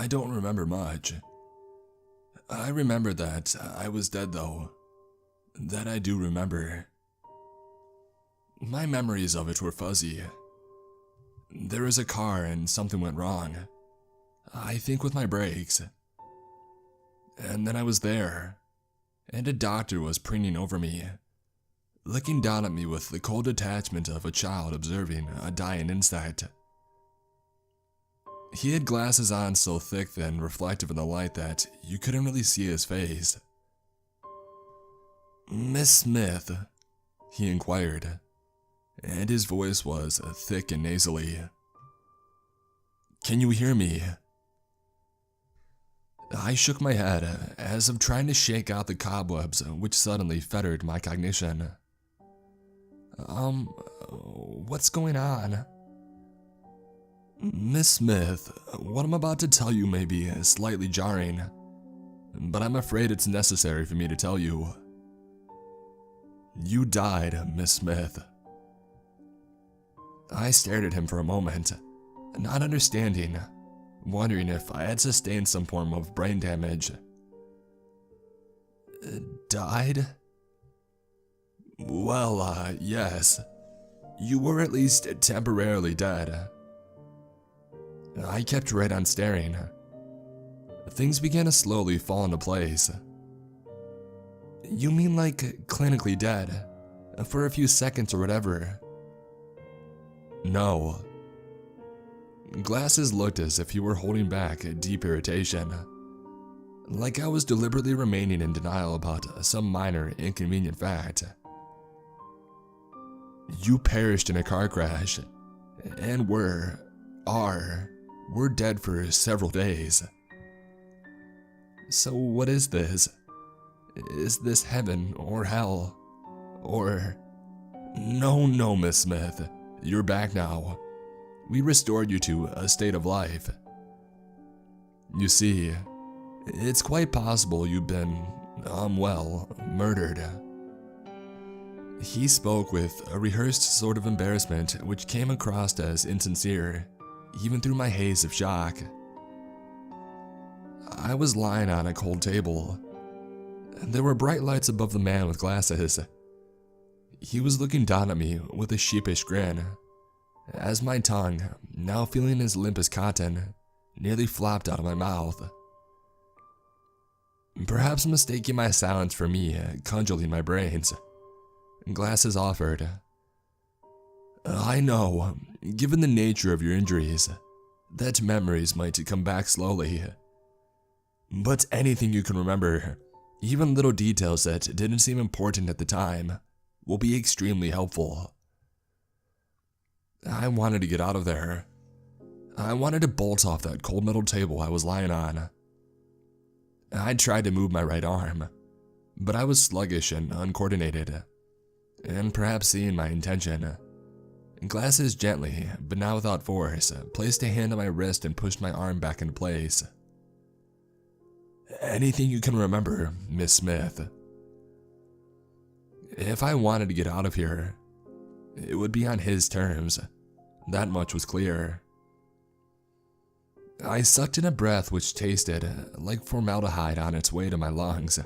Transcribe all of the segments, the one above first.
I don't remember much. I remember that I was dead though. That I do remember. My memories of it were fuzzy. There was a car and something went wrong. I think with my brakes. And then I was there, and a doctor was preening over me, looking down at me with the cold detachment of a child observing a dying insect. He had glasses on so thick and reflective in the light that you couldn't really see his face. "Miss Smith?" he inquired, and his voice was thick and nasally. "Can you hear me?" I shook my head, as if trying to shake out the cobwebs which suddenly fettered my cognition. What's going on?" "Miss Smith, what I'm about to tell you may be slightly jarring, but I'm afraid it's necessary for me to tell you. You died, Miss Smith." I stared at him for a moment, not understanding, wondering if I had sustained some form of brain damage. "Died?" "Well, yes. You were at least temporarily dead." I kept right on staring. Things began to slowly fall into place. "You mean like clinically dead? For a few seconds or whatever?" "No." Glasses looked as if he were holding back a deep irritation, like I was deliberately remaining in denial about some minor inconvenient fact. "You perished in a car crash, and were dead for several days." "So what is this? Is this heaven or hell? Or..." No, Miss Smith. You're back now. We restored you to a state of life. You see, it's quite possible you've been, murdered." He spoke with a rehearsed sort of embarrassment which came across as insincere, even through my haze of shock. I was lying on a cold table. There were bright lights above the man with glasses. He was looking down at me with a sheepish grin, as my tongue, now feeling as limp as cotton, nearly flopped out of my mouth. Perhaps mistaking my silence for me conjuring my brains, Glasses offered. "I know, given the nature of your injuries, that memories might come back slowly. But anything you can remember, even little details that didn't seem important at the time, will be extremely helpful." I wanted to get out of there. I wanted to bolt off that cold metal table I was lying on. I tried to move my right arm, but I was sluggish and uncoordinated. And perhaps seeing my intention, Glasses gently, but now without force, placed a hand on my wrist and pushed my arm back into place. "Anything you can remember, Miss Smith. If I wanted to get out of here, it would be on his terms. That much was clear." I sucked in a breath which tasted like formaldehyde on its way to my lungs.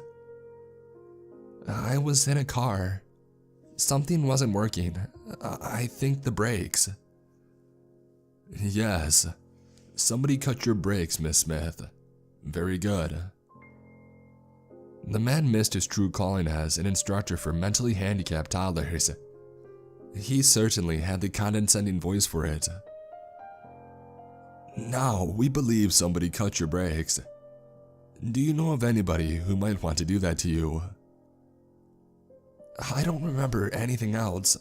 I was in a car. Something wasn't working. I think the brakes. "Yes. Somebody cut your brakes, Miss Smith. Very good." The man missed his true calling as an instructor for mentally handicapped toddlers. He certainly had the condescending voice for it. "Now, we believe somebody cut your brakes. Do you know of anybody who might want to do that to you?" "I don't remember anything else.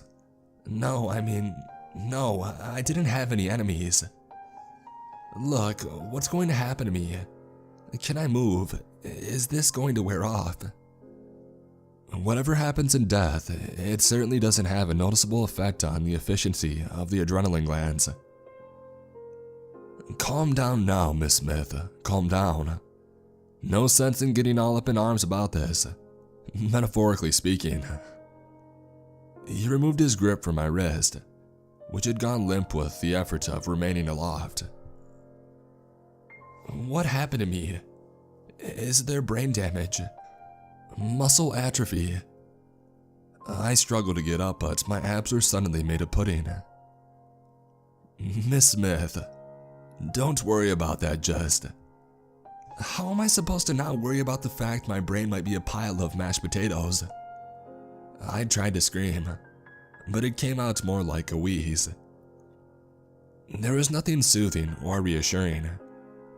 No, I didn't have any enemies. Look, what's going to happen to me? Can I move? Is this going to wear off?" "Whatever happens in death, it certainly doesn't have a noticeable effect on the efficiency of the adrenaline glands." "Calm down now, Miss Smith. Calm down. No sense in getting all up in arms about this, metaphorically speaking." He removed his grip from my wrist, which had gone limp with the effort of remaining aloft. What happened to me? Is there brain damage? Muscle atrophy? I struggled to get up, but my abs were suddenly made of pudding. Miss Smith, don't worry about that just. How am I supposed to not worry about the fact my brain might be a pile of mashed potatoes? I tried to scream, but it came out more like a wheeze. There was nothing soothing or reassuring,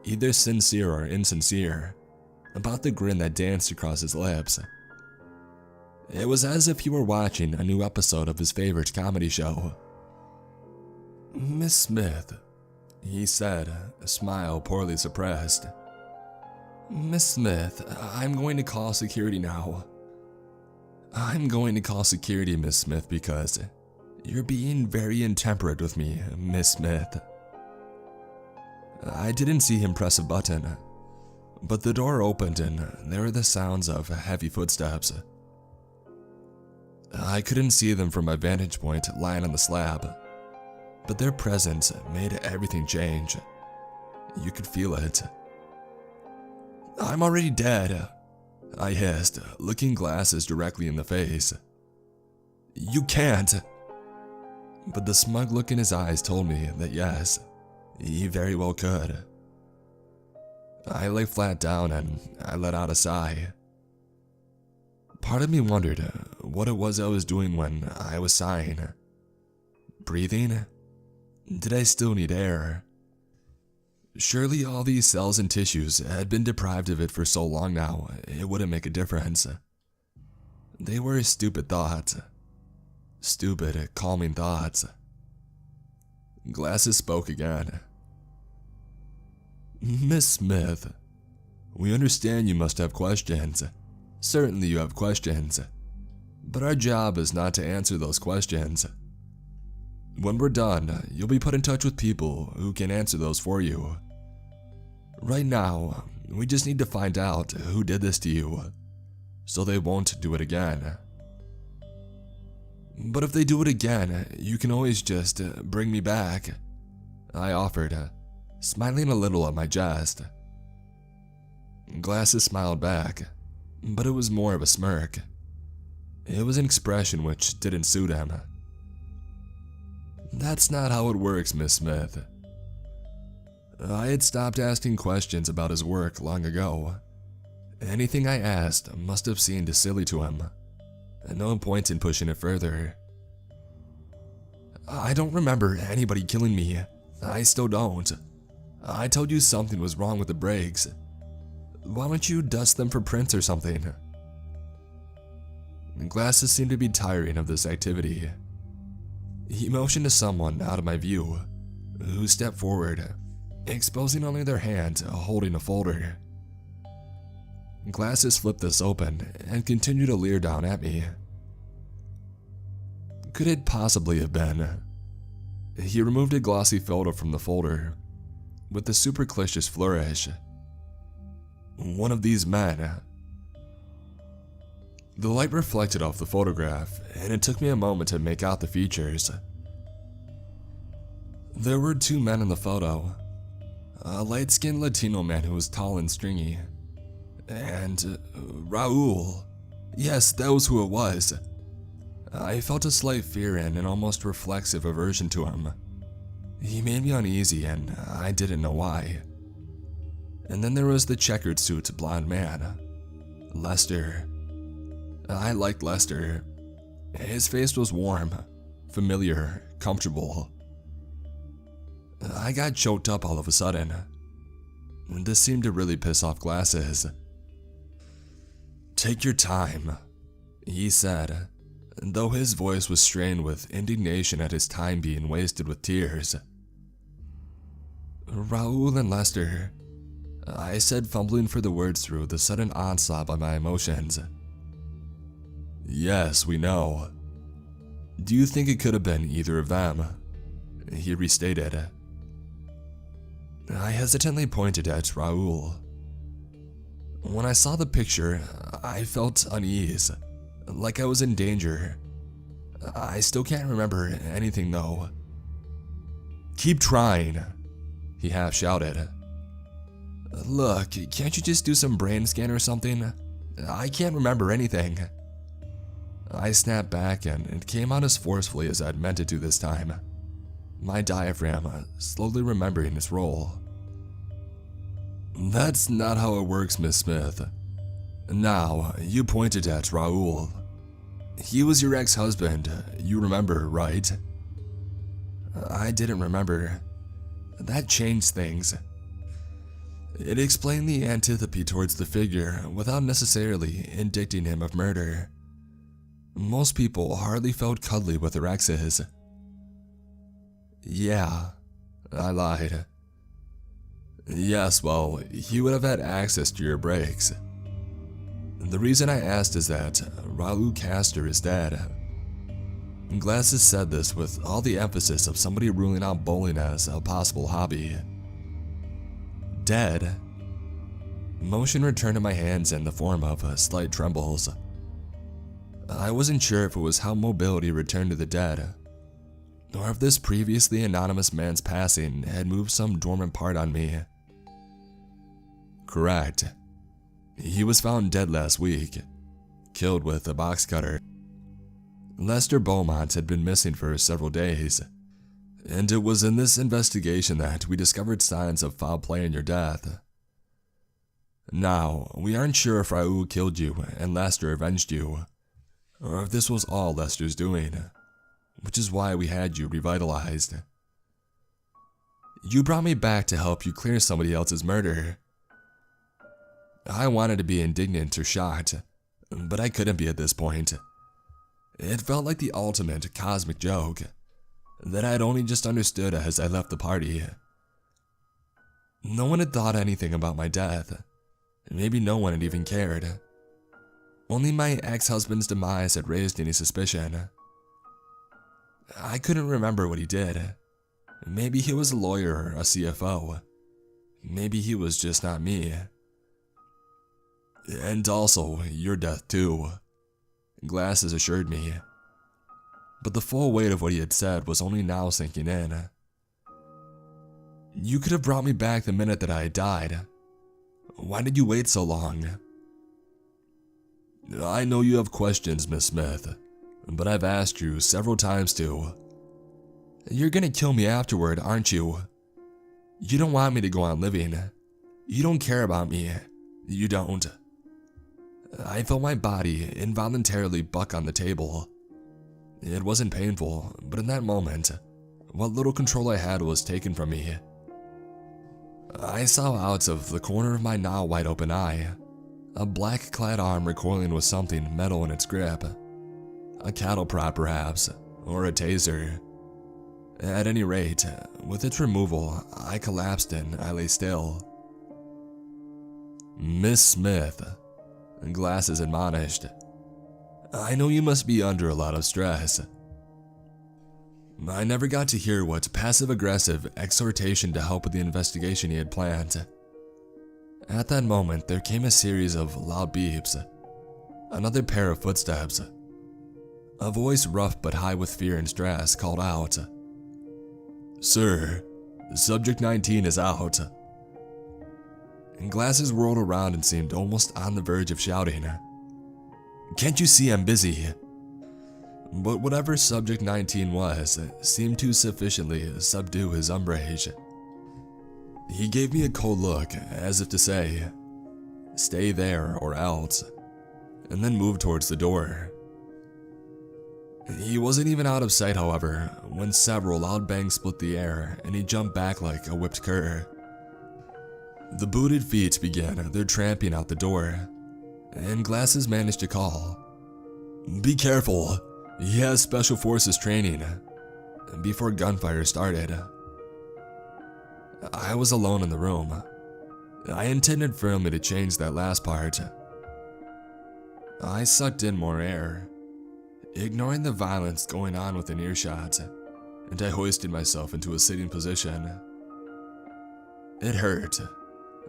either sincere or insincere, about the grin that danced across his lips. It was as if he were watching a new episode of his favorite comedy show. Miss Smith, he said, a smile poorly suppressed. Miss Smith, I'm going to call security now. I'm going to call security, Miss Smith, because you're being very intemperate with me, Miss Smith. I didn't see him press a button, but the door opened and there were the sounds of heavy footsteps. I couldn't see them from my vantage point lying on the slab, but their presence made everything change. You could feel it. I'm already dead, I hissed, looking Glasses directly in the face. You can't. But the smug look in his eyes told me that yes, he very well could. I lay flat down and I let out a sigh. Part of me wondered what it was I was doing when I was sighing. Breathing? Did I still need air? Surely all these cells and tissues had been deprived of it for so long now, it wouldn't make a difference. They were stupid thoughts. Stupid, calming thoughts. Glasses spoke again. Miss Smith, we understand you must have questions. Certainly you have questions. But our job is not to answer those questions. When we're done, you'll be put in touch with people who can answer those for you. Right now, we just need to find out who did this to you, so they won't do it again. But if they do it again, you can always just bring me back, I offered, smiling a little at my jest. Glasses smiled back, but it was more of a smirk. It was an expression which didn't suit him. That's not how it works, Miss Smith. I had stopped asking questions about his work long ago. Anything I asked must have seemed silly to him. No point in pushing it further. I don't remember anybody killing me. I still don't. I told you something was wrong with the brakes. Why don't you dust them for prints or something? Glasses seemed to be tiring of this activity. He motioned to someone out of my view, who stepped forward, exposing only their hand holding a folder. Glasses flipped this open and continued to leer down at me. Could it possibly have been? He removed a glossy photo from the folder with a superclicious flourish. One of these men. The light reflected off the photograph, and it took me a moment to make out the features. There were two men in the photo. A light-skinned Latino man who was tall and stringy, and Raul. Yes, that was who it was. I felt a slight fear and an almost reflexive aversion to him. He made me uneasy and I didn't know why. And then there was the checkered suit blonde man, Lester. I liked Lester. His face was warm, familiar, comfortable. I got choked up all of a sudden. This seemed to really piss off Glasses. Take your time, he said, though his voice was strained with indignation at his time being wasted with tears. Raul and Lester, I said, fumbling for the words through the sudden onslaught by my emotions. Yes, we know. Do you think it could have been either of them? He restated. I hesitantly pointed at Raul. When I saw the picture, I felt unease, like I was in danger. I still can't remember anything though. Keep trying, he half shouted. Look, can't you just do some brain scan or something? I can't remember anything. I snapped back and it came out as forcefully as I'd meant it to this time. My diaphragm slowly remembering its role. That's not how it works, Miss Smith. Now, you pointed at Raul. He was your ex-husband, you remember, right? I didn't remember. That changed things. It explained the antipathy towards the figure without necessarily indicting him of murder. Most people hardly felt cuddly with their exes. Yeah, I lied. Yes, well, he would have had access to your breaks. The reason I asked is that Raul Castor is dead. Glasses said this with all the emphasis of somebody ruling out bowling as a possible hobby. Dead? Motion returned to my hands in the form of slight trembles. I wasn't sure if it was how mobility returned to the dead, or if this previously anonymous man's passing had moved some dormant part on me. Correct. He was found dead last week, killed with a box cutter. Lester Beaumont had been missing for several days, and it was in this investigation that we discovered signs of foul play in your death. Now, we aren't sure if Raul killed you and Lester avenged you, or if this was all Lester's doing, which is why we had you revitalized. You brought me back to help you clear somebody else's murder. I wanted to be indignant or shocked, but I couldn't be at this point. It felt like the ultimate cosmic joke that I had only just understood as I left the party. No one had thought anything about my death. Maybe no one had even cared. Only my ex-husband's demise had raised any suspicion. I couldn't remember what he did. Maybe he was a lawyer or a CFO. Maybe he was just not me. And also, your death too, Glasses assured me. But the full weight of what he had said was only now sinking in. You could have brought me back the minute that I had died. Why did you wait so long? I know you have questions, Miss Smith, but I've asked you several times to. You're gonna kill me afterward, aren't you? You don't want me to go on living. You don't care about me. You don't. I felt my body involuntarily buck on the table. It wasn't painful, but in that moment, what little control I had was taken from me. I saw out of the corner of my now wide open eye, a black-clad arm recoiling with something metal in its grip. A cattle prod perhaps, or a taser. At any rate, with its removal, I collapsed and I lay still. Miss Smith, Glasses admonished. I know you must be under a lot of stress. I never got to hear what passive-aggressive exhortation to help with the investigation he had planned. At that moment, there came a series of loud beeps. Another pair of footsteps. A voice rough but high with fear and stress called out, Sir, Subject 19 is out. Glasses whirled around and seemed almost on the verge of shouting, Can't you see I'm busy? But whatever Subject 19 was seemed to sufficiently subdue his umbrage. He gave me a cold look, as if to say, Stay there or else, and then moved towards the door. He wasn't even out of sight, however, when several loud bangs split the air and he jumped back like a whipped cur. The booted feet began their tramping out the door, and Glasses managed to call, Be careful, he has special forces training, before gunfire started. I was alone in the room. I intended firmly to change that last part. I sucked in more air, ignoring the violence going on within earshot, and I hoisted myself into a sitting position. It hurt.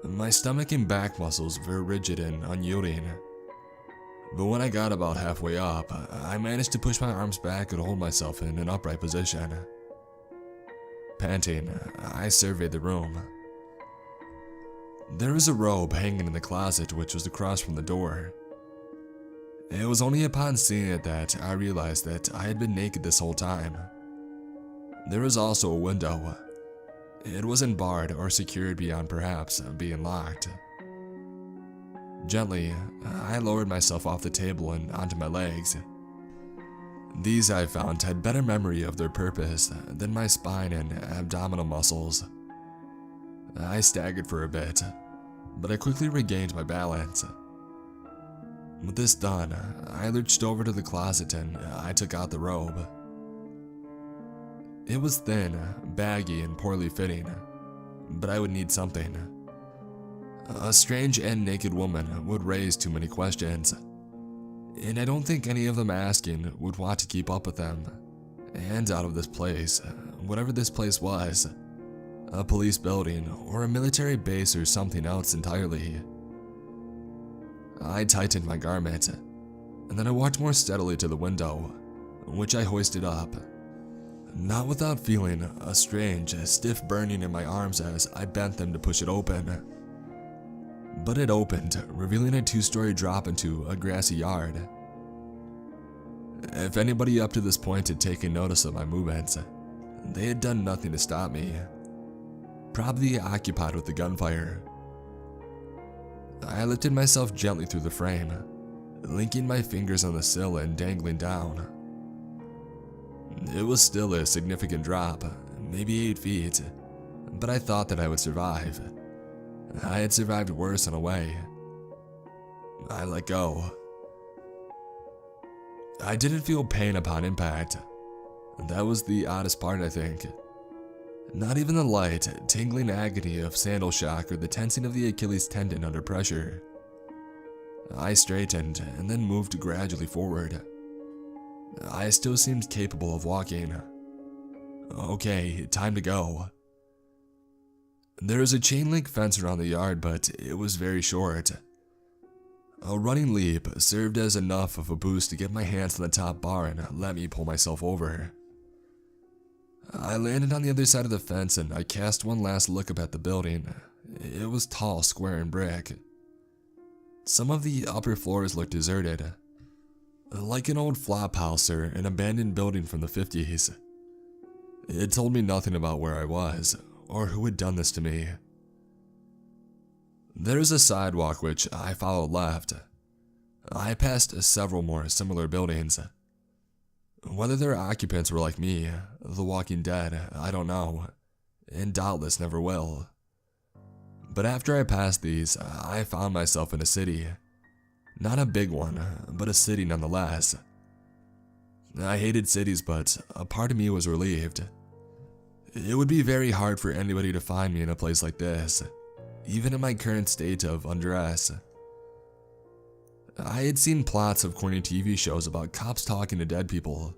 My stomach and back muscles were rigid and unyielding. But when I got about halfway up, I managed to push my arms back and hold myself in an upright position. Panting, I surveyed the room. There was a robe hanging in the closet which was across from the door. It was only upon seeing it that I realized that I had been naked this whole time. There was also a window. It wasn't barred or secured beyond perhaps being locked. Gently, I lowered myself off the table and onto my legs. These, I found, had better memory of their purpose than my spine and abdominal muscles. I staggered for a bit, but I quickly regained my balance. With this done, I lurched over to the closet and I took out the robe. It was thin, baggy, and poorly fitting, but I would need something. A strange and naked woman would raise too many questions, and I don't think any of them asking would want to keep up with them. And out of this place, whatever this place was, a police building or a military base or something else entirely. I tightened my garment, and then I walked more steadily to the window, which I hoisted up. Not without feeling a strange, stiff burning in my arms as I bent them to push it open. But it opened, revealing a 2-story drop into a grassy yard. If anybody up to this point had taken notice of my movements, they had done nothing to stop me, probably occupied with the gunfire. I lifted myself gently through the frame, linking my fingers on the sill and dangling down. It was still a significant drop, maybe 8 feet, but I thought that I would survive. I had survived worse in a way. I let go. I didn't feel pain upon impact. That was the oddest part, I think. Not even the light, tingling agony of sandal shock or the tensing of the Achilles tendon under pressure. I straightened and then moved gradually forward. I still seemed capable of walking. Okay, time to go. There was a chain link fence around the yard, but it was very short. A running leap served as enough of a boost to get my hands on the top bar and let me pull myself over. I landed on the other side of the fence and I cast one last look up at the building. It was tall, square, and brick. Some of the upper floors looked deserted, like an old flop house or an abandoned building from the 50s. It told me nothing about where I was, or who had done this to me. There was a sidewalk which I followed left. I passed several more similar buildings. Whether their occupants were like me, the Walking Dead, I don't know, and doubtless never will. But after I passed these, I found myself in a city. Not a big one, but a city nonetheless. I hated cities, but a part of me was relieved. It would be very hard for anybody to find me in a place like this, even in my current state of undress. I had seen plots of corny TV shows about cops talking to dead people,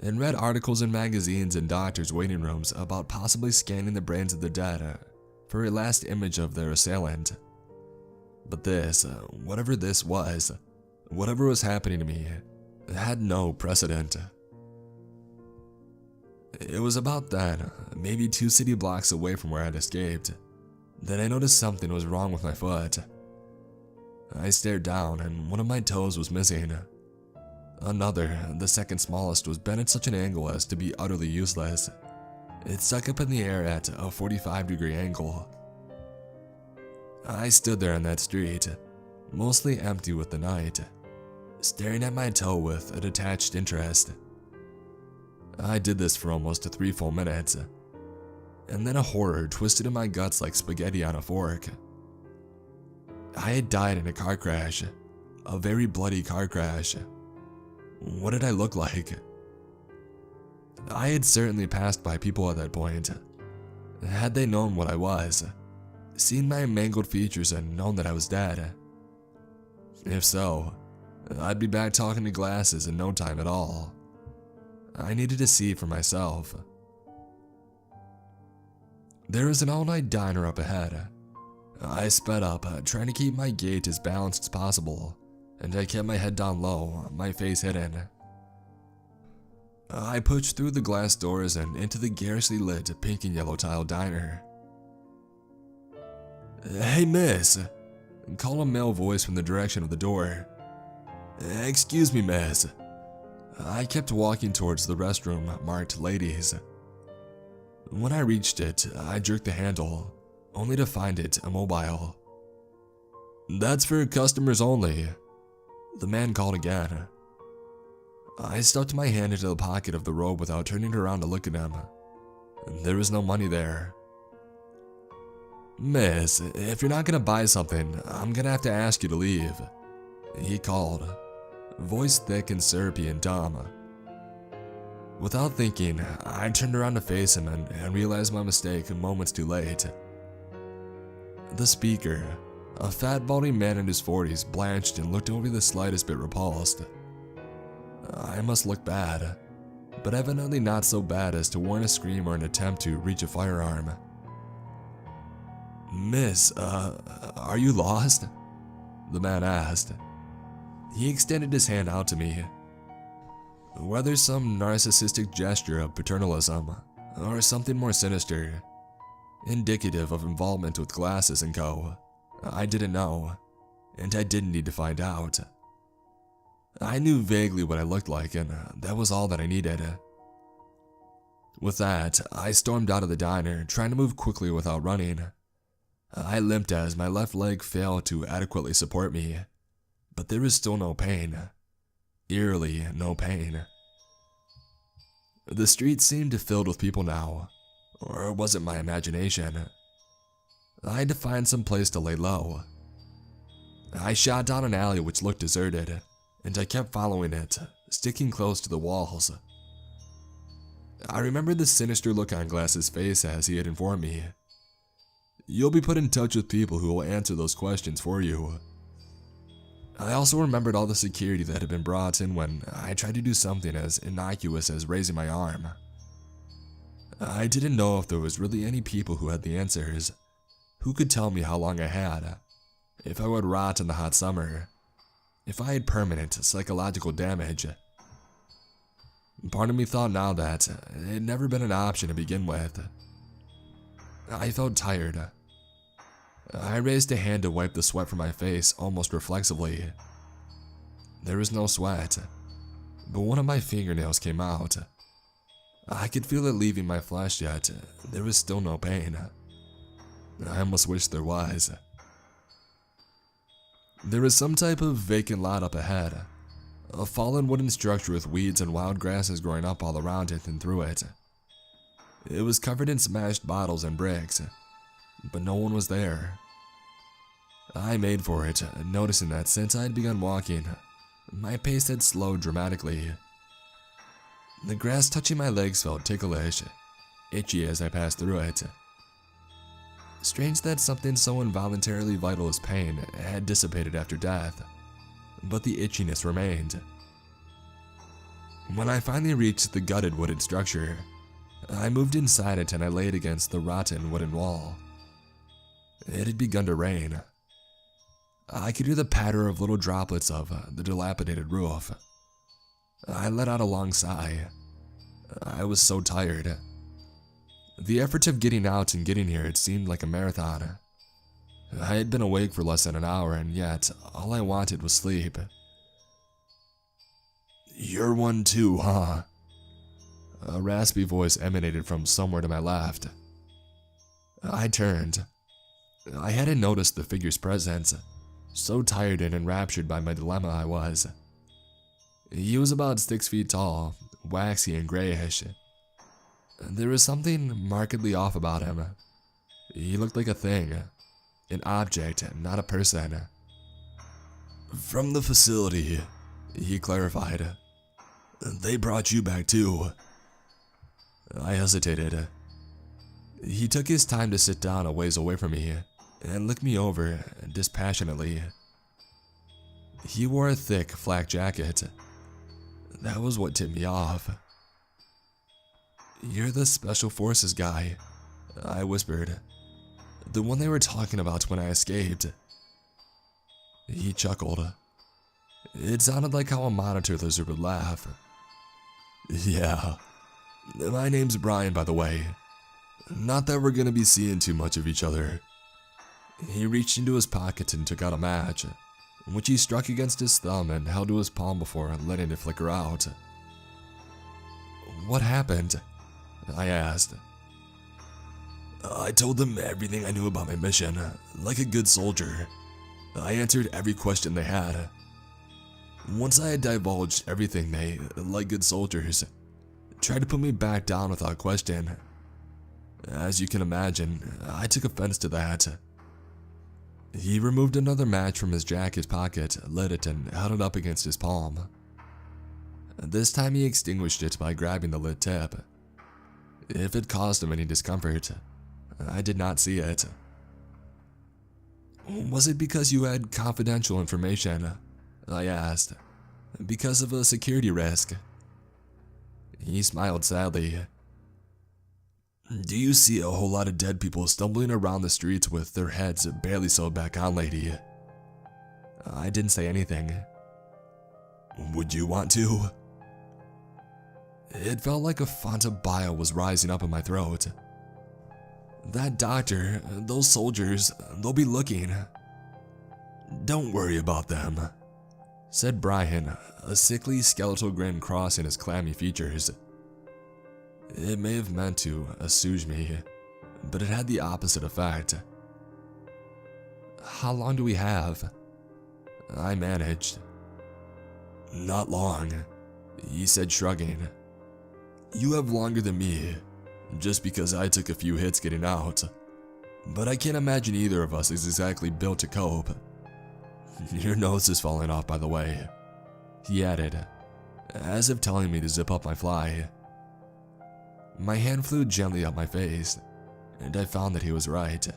and read articles in magazines and doctors' waiting rooms about possibly scanning the brains of the dead for a last image of their assailant. But this, whatever this was, whatever was happening to me, had no precedent. It was about then, maybe 2 city blocks away from where I'd escaped, that I noticed something was wrong with my foot. I stared down and one of my toes was missing. Another, the second smallest, was bent at such an angle as to be utterly useless. It stuck up in the air at a 45-degree angle. I stood there on that street, mostly empty with the night, staring at my toe with a detached interest. I did this for almost 3 full minutes, and then a horror twisted in my guts like spaghetti on a fork. I had died in a car crash, a very bloody car crash. What did I look like? I had certainly passed by people at that point. Had they known what I was, seen my mangled features and known that I was dead? If so, I'd be back talking to glasses in no time at all. I needed to see for myself. There was an all-night diner up ahead. I sped up, trying to keep my gait as balanced as possible, and I kept my head down low, my face hidden. I pushed through the glass doors and into the garishly lit pink and yellow tile diner. "Hey, miss," called a male voice from the direction of the door. "Excuse me, miss." I kept walking towards the restroom marked ladies. When I reached it, I jerked the handle, only to find it immobile. "That's for customers only," the man called again. I stuffed my hand into the pocket of the robe without turning around to look at him. There was no money there. "Miss, if you're not gonna buy something, I'm gonna have to ask you to leave," he called, voice thick and syrupy and dumb. Without thinking, I turned around to face him and realized my mistake moments too late. The speaker, a fat balding man in his 40s, blanched and looked only the slightest bit repulsed. I must look bad, but evidently not so bad as to warrant a scream or an attempt to reach a firearm. "Miss, are you lost?" the man asked. He extended his hand out to me. Whether some narcissistic gesture of paternalism, or something more sinister, indicative of involvement with glasses and co., I didn't know, and I didn't need to find out. I knew vaguely what I looked like, and that was all that I needed. With that, I stormed out of the diner, trying to move quickly without running. I limped as my left leg failed to adequately support me, but there was still no pain. Eerily, no pain. The street seemed filled with people now, or was it my imagination? I had to find some place to lay low. I shot down an alley which looked deserted, and I kept following it, sticking close to the walls. I remembered the sinister look on Glass's face as he had informed me. "You'll be put in touch with people who will answer those questions for you." I also remembered all the security that had been brought in when I tried to do something as innocuous as raising my arm. I didn't know if there was really any people who had the answers, who could tell me how long I had, if I would rot in the hot summer, if I had permanent psychological damage. Part of me thought now that it had never been an option to begin with. I felt tired. I raised a hand to wipe the sweat from my face almost reflexively. There was no sweat, but one of my fingernails came out. I could feel it leaving my flesh, yet there was still no pain. I almost wished there was. There was some type of vacant lot up ahead, a fallen wooden structure with weeds and wild grasses growing up all around it and through it. It was covered in smashed bottles and bricks, but no one was there. I made for it, noticing that since I had begun walking, my pace had slowed dramatically. The grass touching my legs felt ticklish, itchy as I passed through it. Strange that something so involuntarily vital as pain had dissipated after death, but the itchiness remained. When I finally reached the gutted wooden structure, I moved inside it and I laid against the rotten wooden wall. It had begun to rain. I could hear the patter of little droplets of the dilapidated roof. I let out a long sigh. I was so tired. The effort of getting out and getting here had seemed like a marathon. I had been awake for less than an hour, and yet all I wanted was sleep. "You're one too, huh?" A raspy voice emanated from somewhere to my left. I turned. I hadn't noticed the figure's presence, so tired and enraptured by my dilemma I was. He was about 6 feet tall, waxy and grayish. There was something markedly off about him. He looked like a thing, an object, not a person. "From the facility," he clarified. "They brought you back too." I hesitated. He took his time to sit down a ways away from me and looked me over dispassionately. He wore a thick, flak jacket. That was what tipped me off. "You're the Special Forces guy," I whispered. "The one they were talking about when I escaped." He chuckled. It sounded like how a monitor lizard would laugh. "Yeah. My name's Brian, by the way. Not that we're gonna be seeing too much of each other. He reached into his pocket and took out a match, which he struck against his thumb and held to his palm before letting it flicker out. "What happened?" I asked. "I told them everything I knew about my mission, like a good soldier. I answered every question they had. Once I had divulged everything, they, like good soldiers, tried to put me back down without question. As you can imagine, I took offense to that." He removed another match from his jacket pocket, lit it, and held it up against his palm. This time he extinguished it by grabbing the lit tip. If it caused him any discomfort, I did not see it. "Was it because you had confidential information?" I asked. "Because of a security risk?" He smiled sadly. "Do you see a whole lot of dead people stumbling around the streets with their heads barely sewed back on, lady?" I didn't say anything. "Would you want to?" It felt like a font of bile was rising up in my throat. "That doctor, those soldiers, they'll be looking." "Don't worry about them," said Brian, a sickly skeletal grin crossing his clammy features. It may have meant to assuage me, but it had the opposite effect. "How long do we have?" I managed. "Not long," he said, shrugging. "You have longer than me, just because I took a few hits getting out. But I can't imagine either of us is exactly built to cope. Your nose is falling off, by the way," he added, as if telling me to zip up my fly. My hand flew gently up my face, and I found that he was right.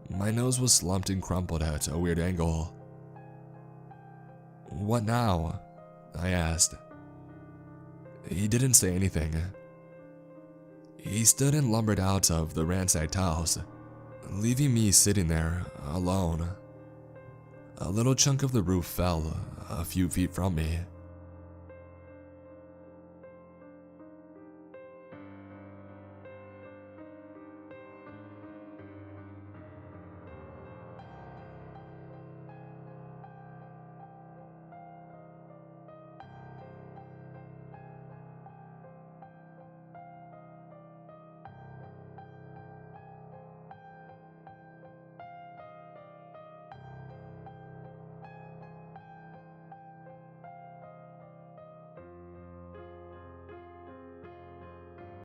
My nose was slumped and crumpled at a weird angle. "What now?" I asked. He didn't say anything. He stood and lumbered out of the ransacked house, leaving me sitting there, alone. A little chunk of the roof fell a few feet from me.